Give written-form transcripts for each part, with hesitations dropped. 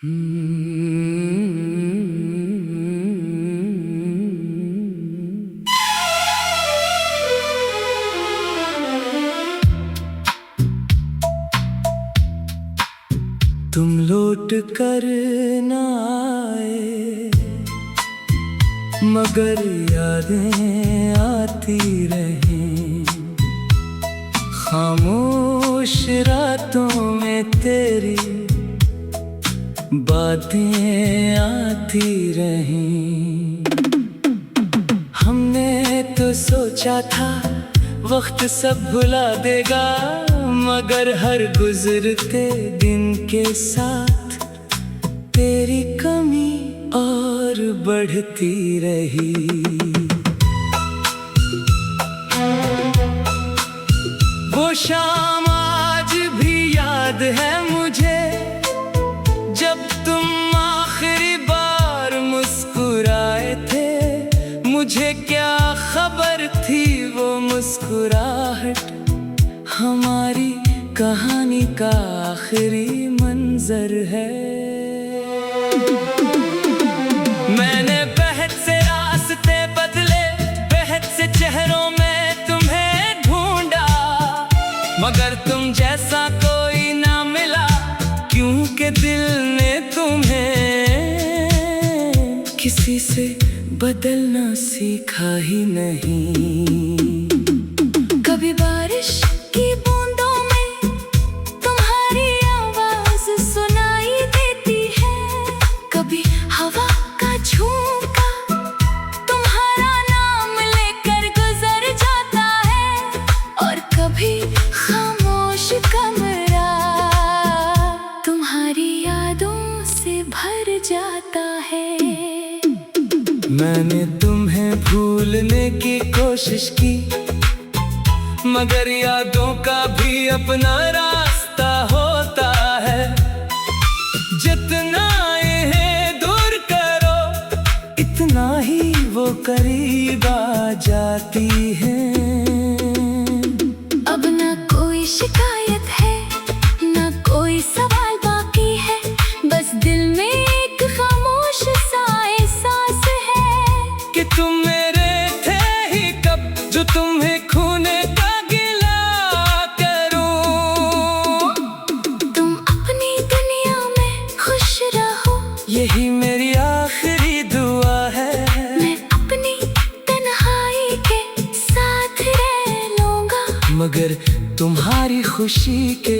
तुम लौट कर ना आए, मगर यादें आती रहें। खामोश रातों में तेरी बातें आती रहें। हमने तो सोचा था वक्त सब भुला देगा, मगर हर गुजरते दिन के साथ तेरी कमी और बढ़ती रही। वो शाम आज भी याद है मुझे, जब तुम आखिरी बार मुस्कुराए थे। मुझे क्या खबर थी वो मुस्कुराहट हमारी कहानी का आखिरी मंजर है। मैंने बहत से रास्ते बदले, बहत से चेहरों में तुम्हें ढूंढा, मगर तुम जैसा कोई ना मिला, क्योंकि दिल ने तुम्हें किसी से बदलना सीखा ही नहीं। कभी बारिश की बूंदों में तुम्हारी आवाज सुनाई देती है, कभी हवा का झोंका तुम्हारा नाम लेकर गुजर जाता है, और कभी खामोश कमरा तुम्हारी यादों से भर जाता है। मैंने तुम्हें भूलने की कोशिश की, मगर यादों का भी अपना रास्ता होता है। जितना इन्हें दूर करो, इतना ही वो करीब आ जाती है। अब ना कोई शिकायत है, ना कोई सवाल बाकी है, बस दिल में एक खामोश सा एहसास है कि तुम मेरे थे ही कब, जो तुम्हें खूने का गिला करूं। तुम अपनी दुनिया में खुश रहो, यही मेरी आखिरी दुआ है। मैं अपनी तन्हाई के साथ रह लूंगा, मगर तुम्हारी खुशी के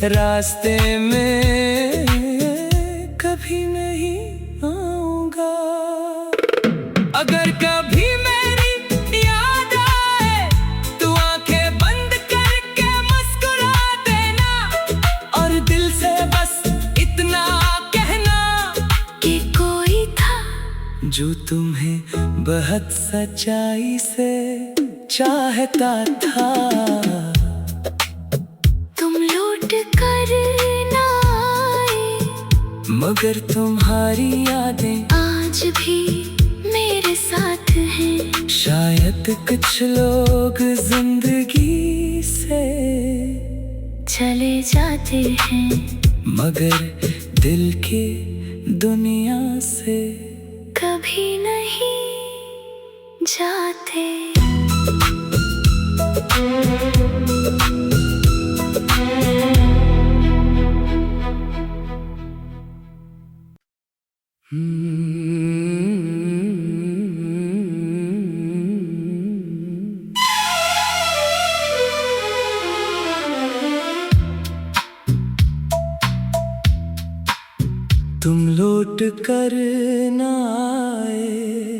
रास्ते में कभी नहीं आऊंगा। अगर कभी मेरी याद आए तो आंखें बंद करके मुस्कुरा देना, और दिल से बस इतना कहना कि कोई था जो तुम्हें बहुत सच्चाई से चाहता था। तुम लौट कर ना आए, मगर तुम्हारी यादें आज भी मेरे साथ हैं। शायद कुछ लोग जिंदगी से चले जाते हैं, मगर दिल की दुनिया से कभी नहीं जाते। तुम लौट कर ना आए,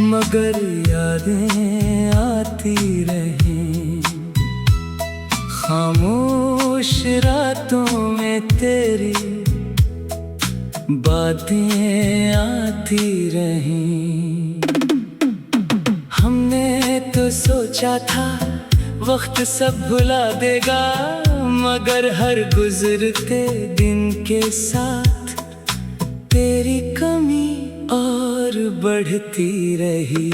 मगर यादें आती रहें। खामोश रातों में तेरी बातें आती रहें। हमने तो सोचा था वक्त सब भुला देगा, मगर हर गुजरते दिन के साथ तेरी कमी और बढ़ती रही।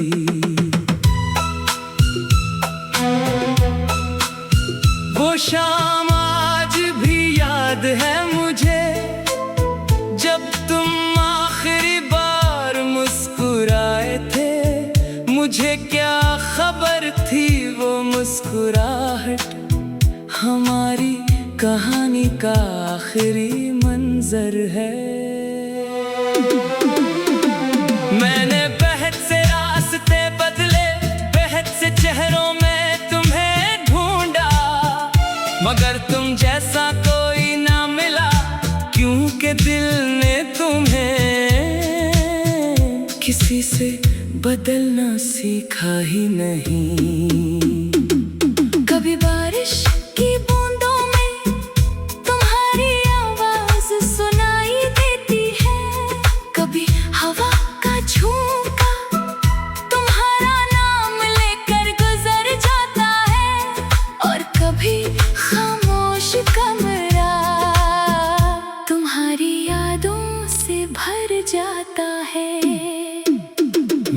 वो शाम आज भी याद है मुझे, मुस्कुराहट हमारी कहानी का आखिरी मंजर है। मैंने बहत से रास्ते बदले, बहत से चेहरों में तुम्हें ढूंढा, मगर तुम जैसा कोई ना मिला, क्योंकि दिल ने तुम्हें किसी से बदलना सीखा ही नहीं। कभी बारिश की बूंदों में तुम्हारी आवाज सुनाई देती है, कभी हवा का झोंका तुम्हारा नाम लेकर गुजर जाता है, और कभी खामोश कमरा तुम्हारी यादों से भर जाता है।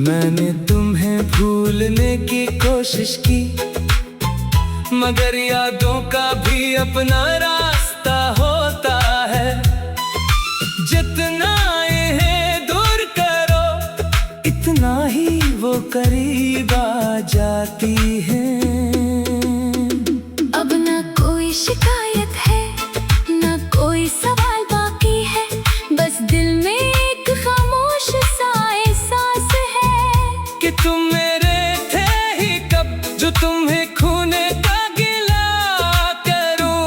मैंने तुम्हें भूलने की कोशिश की, मगर यादों का भी अपना रास्ता होता है। जितना इन्हें दूर करो, इतना ही वो करीब आ जाती है। अब ना कोई शिकायत है, ना कोई सवाल बाकी है, बस दिल में एक खामोश सा एहसास है कि तुम मेरे थे ही कब, जो तुम्हें खूने का गिला करूं।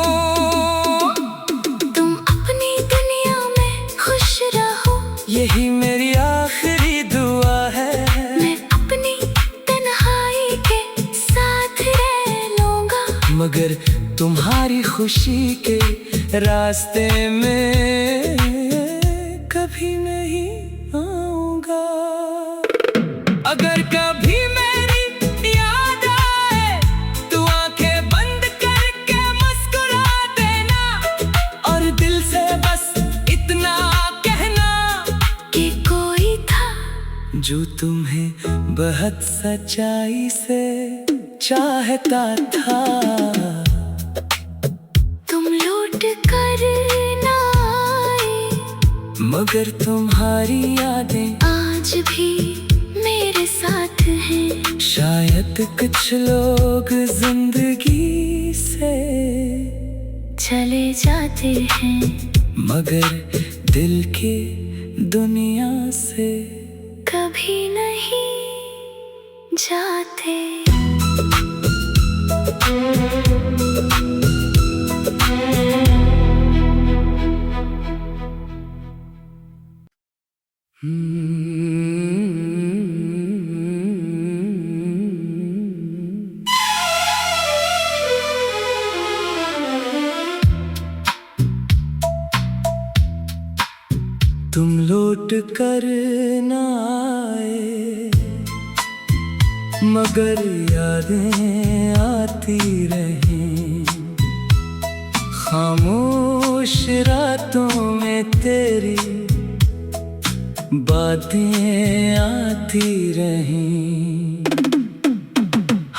तुम अपनी दुनिया में खुश रहो, यही मेरी आखिरी दुआ है। मैं अपनी तन्हाई के साथ रह लूंगा, मगर तुम्हारी खुशी के रास्ते में कभी नहीं आऊंगा। अगर कभी मेरी याद आए तो आंखें बंद करके मुस्कुरा देना, और दिल से बस इतना कहना कि कोई था जो तुम्हें बहुत सच्चाई से चाहता था। तुम लौट कर ना आए, मगर तुम्हारी यादें आज भी मेरे साथ हैं। शायद कुछ लोग जिंदगी से चले जाते हैं, मगर दिल की दुनिया से कभी नहीं जाते। तुम लौट कर ना आए, मगर यादें आती रहें। खामोश रातों में तेरी बातें आती रहें।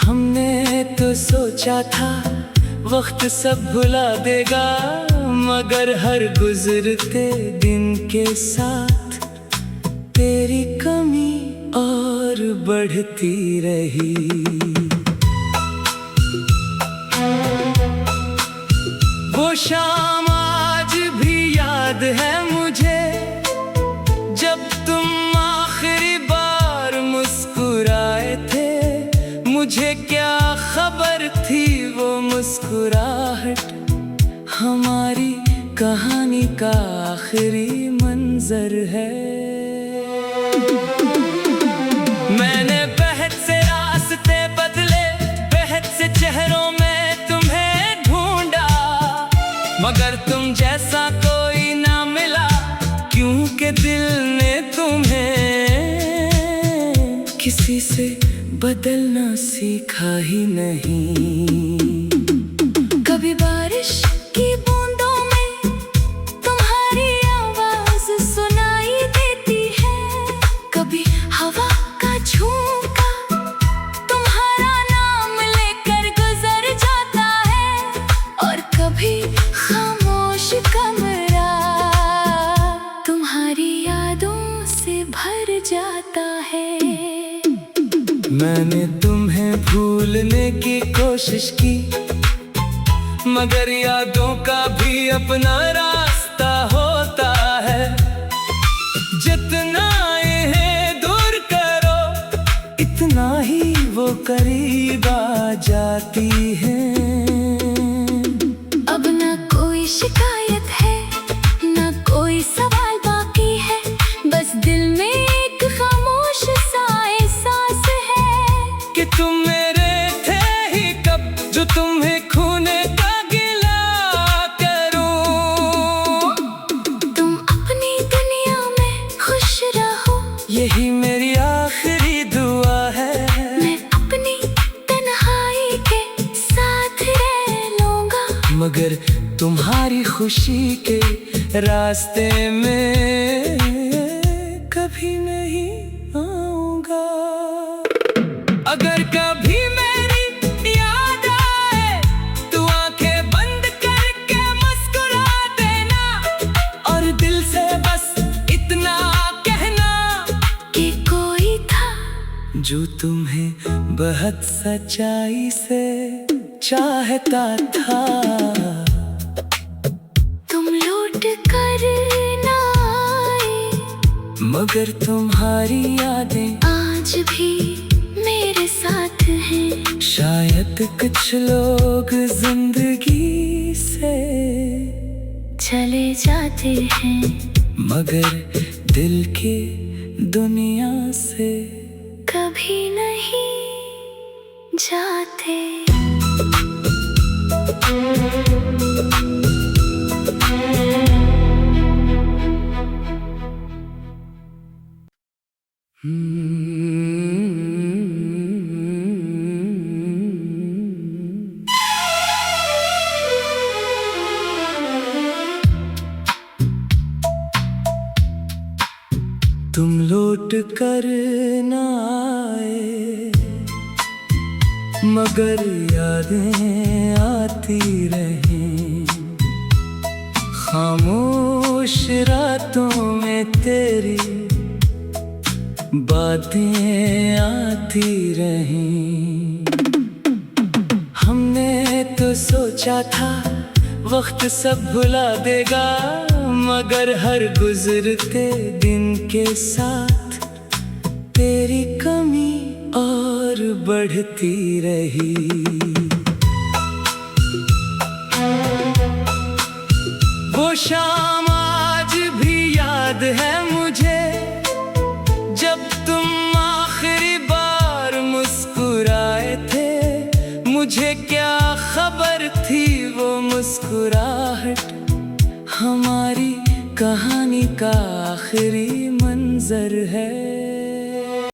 हमने तो सोचा था वक्त सब भुला देगा, मगर हर गुजरते दिन के साथ तेरी कमी और बढ़ती रही। वो शाम आज भी याद है मुझे, जब तुम आखिरी बार मुस्कुराए थे। मुझे क्या खबर थी वो मुस्कुराहट हमारी कहानी का आखिरी मंजर है। मैंने बहत से रास्ते बदले, बहत से चेहरों में तुम्हें ढूंढा, मगर तुम जैसा कोई ना मिला, क्योंकि दिल ने तुम्हें किसी से बदलना सीखा ही नहीं। कभी बारिश की बूंदों में तुम्हारी आवाज सुनाई देती है, कभी हवा का झोंका तुम्हारा नाम लेकर गुजर जाता है, और कभी खामोश कमरा तुम्हारी यादों से भर जाता है। मैंने तुम्हें भूलने की कोशिश की, मगर यादों का भी अपना रास्ता होता है। जितना इन्हें दूर करो, इतना ही वो करीब आ जाती है। अब ना कोई शिकायत है, ना कोई सवाल बाकी है, बस दिल में एक खामोश सा एहसास है कि तुम मेरे थे ही कब, जो तुम्हें खूने का गिला करूं। तुम अपनी दुनिया में खुश रहो, यही मेरी आखिरी दुआ है। मैं अपनी तन्हाई के साथ रह लूंगा, मगर तुम्हारी खुशी के रास्ते में कभी नहीं आऊंगा। अगर कभी मेरी याद आए तो आंखें बंद करके मुस्कुरा देना, और दिल से बस इतना कहना कि कोई था जो तुम्हें बहुत सच्चाई से चाहता था। तुम लौट कर ना आए, मगर तुम्हारी यादें आज भी मेरे साथ हैं। शायद कुछ लोग जिंदगी से चले जाते हैं, मगर दिल की दुनिया से कभी नहीं जाते। तुम लौट कर ना आए, मगर यादें आती रहें। खामोश रातों में तेरी बातें आती रहें। हमने तो सोचा था वक्त सब भुला देगा, मगर हर गुजरते दिन के साथ तेरी कमी और बढ़ती रही। वो शाम आज भी याद है मुझे, जब तुम आखिरी बार मुस्कुराए थे। मुझे क्या खबर थी वो मुस्कुराहट हमारी कहानी का आखिरी मंजर है।